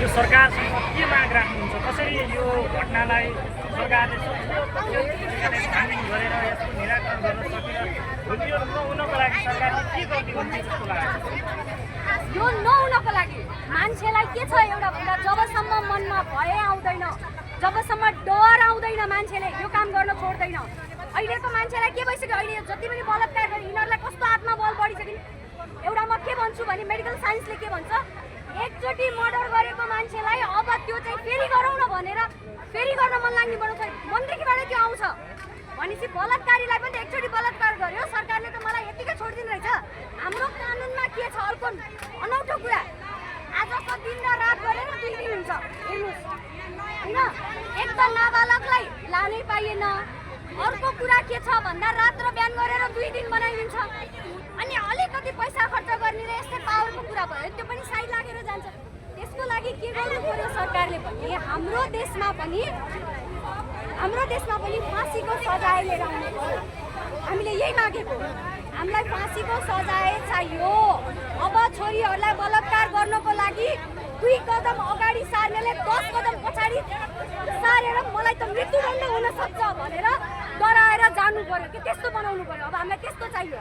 यो सरकारसँग के माग राख्नुहुन्छ? कसरी यो घटनालाई सरकारले छानबिन गरेर यसको निराकरण गर्न सकेर भोलि यो नहुनको लागि सरकारले के गरिदिनुहुन्छ जस्तो लाग्छ? यो नहुनको लागि मान्छेलाई के छ एउटा भन्दा जबसम्म मनमा भय आउँदैन, जबसम्म डर आउँदैन मान्छेले यो काम गर्न छोड्दैन। अहिलेको मान्छेलाई के भइसक्यो, अहिले जति पनि बलात्कार गरे यिनीहरूलाई कस्तो आत्मबल बढिसक्यो। एउटा म के भन्छु भने मेडिकल साइन्सले के भन्छ, एकचोटि मर्डर गरेको मान्छेलाई अब त्यो चाहिँ फेरि गरौँ न भनेर फेरि गर्न मन लाग्ने बनाउँछ। मन्त्रीबाट त्यो आउँछ भनेपछि बलात्कारीलाई पनि एकचोटि बलात्कार गर्यो सरकारले त मलाई यतिकै छोडिदिनु रहेछ। हाम्रो कानुनमा के छ अर्को अनौठो कुरा, आजको दिन र रात गरेर 2 दिन हुन्छ हेर्नुहोस् होइन। एक त नाबालकलाई लानै पाइएन, अर्को कुरा के छ भन्दा रात र बिहान गरेर 2 दिन बनाइदिन्छ। अनि अलिकति पैसा खर्च गर्ने र यस्तै पावरको कुरा भयो त्यो पनि साइड लागेर जान्छ। त्यसको लागि के गर्नु पर्यो सरकारले पनि हाम्रो देशमा पनि फाँसीको सजाय लिएर आउनु पर्यो। हामीले यही मागेको, हामीलाई फाँसीको सजाय चाहियो। अब छोरीहरूलाई बलात्कार गर्नको लागि 2 कदम अगाडि सार्नेले 10 कदम पछाडि सारेर मलाई त मृत्युदण्ड हुन सक्छ भनेर डराएर जानु पर्यो कि त्यस्तो बनाउनु पर्यो। अब हामीलाई त्यस्तो चाहियो।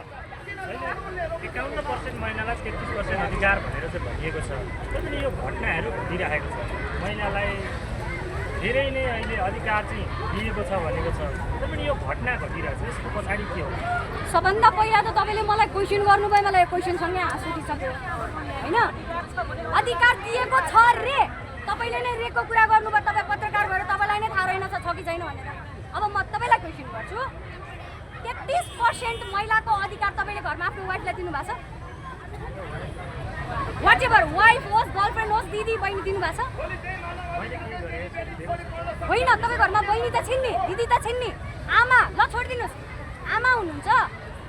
51% महिलालाई 33% अधिकार भनेर चाहिँ भनिएको छ। पनि यो घटनाहरू घटिरहेको छ, महिलालाई धेरै नै अहिले अधिकार चाहिँ दिएको छ भनेको छ। पनि यो घटना घटिरहेको छ, यसको पछाडि के हो? सबभन्दा पहिला त तपाईँले मलाई क्वेसन गर्नुभयो, मलाई यो क्वेसनसँगै हाँस उठिसक्यो होइन। अधिकार दिएको छ रे, तपाईँले नै रेको कुरा गर्नुभयो, तपाईँ पत्रकार भएर तपाईँलाई नै थाहा रहेनछ छ कि छैन भनेर। अब म तपाईँलाई क्वेसन गर्छु, 33% महिलाको अधिकार तपाईँले घरमा आफ्नो वाइफलाई दिनुभएको छ? वाट एभर वाइफ होस्, गर्लफ्रेन्ड होस्, दिदी बहिनी दिनुभएको छ? होइन, तपाईँ घरमा बहिनी त छिन् नि, दिदी त छिन् नि, आमा ल छोडिदिनुहोस्, आमा हुनुहुन्छ।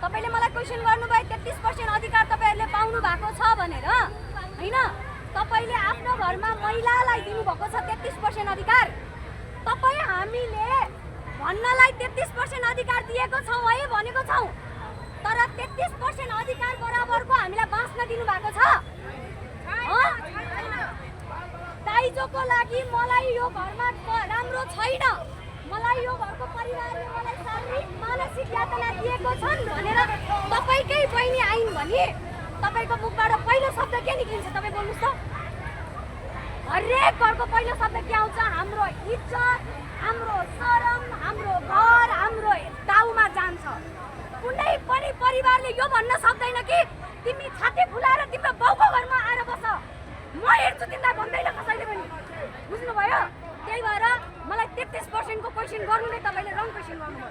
तपाईँले मलाई क्वेसन गर्नुभयो 33% अधिकार तपाईँहरूले पाउनु भएको छ भनेर होइन। तपाईँले आफ्नो घरमा महिलालाई दिनुभएको छ 33% अधिकार। तपाईँ हामीले भन्नलाई 33% अधिकार दिएको छौँ है भनेको छौँ, तर 33% अधिकार बराबरको हामीलाई बाँच्न दिनुभएको छ। दाइजोको लागि मलाई यो घरमा राम्रो छैन, मलाई यो घरको परिवारले मलाई शारीरिक मानसिक यातना दिएको छन् भनेर तपाईँकै बहिनी आइन् भने तपाईँको मुखबाट पहिलो शब्द के निक्लिन्छ तपाईँ बोल्नुहोस् त? हरेक घरको पहिलो शब्द के आउँछ? हाम्रो इज्जत, हाम्रो शरम, हाम्रो घर, हाम्रो टाउमा जान्छ। कुनै पनि परिवारले यो भन्न सक्दैन कि तिमी छाती फुलाएर तिम्रो बाउको घरमा आएर बस, म हेर्छु तिमीलाई भन्दैन कसैले पनि। बुझ्नुभयो? त्यही भएर मलाई 33% को क्वेसन गर्नु नै तपाईँले रङ क्वेसन गर्नुभयो।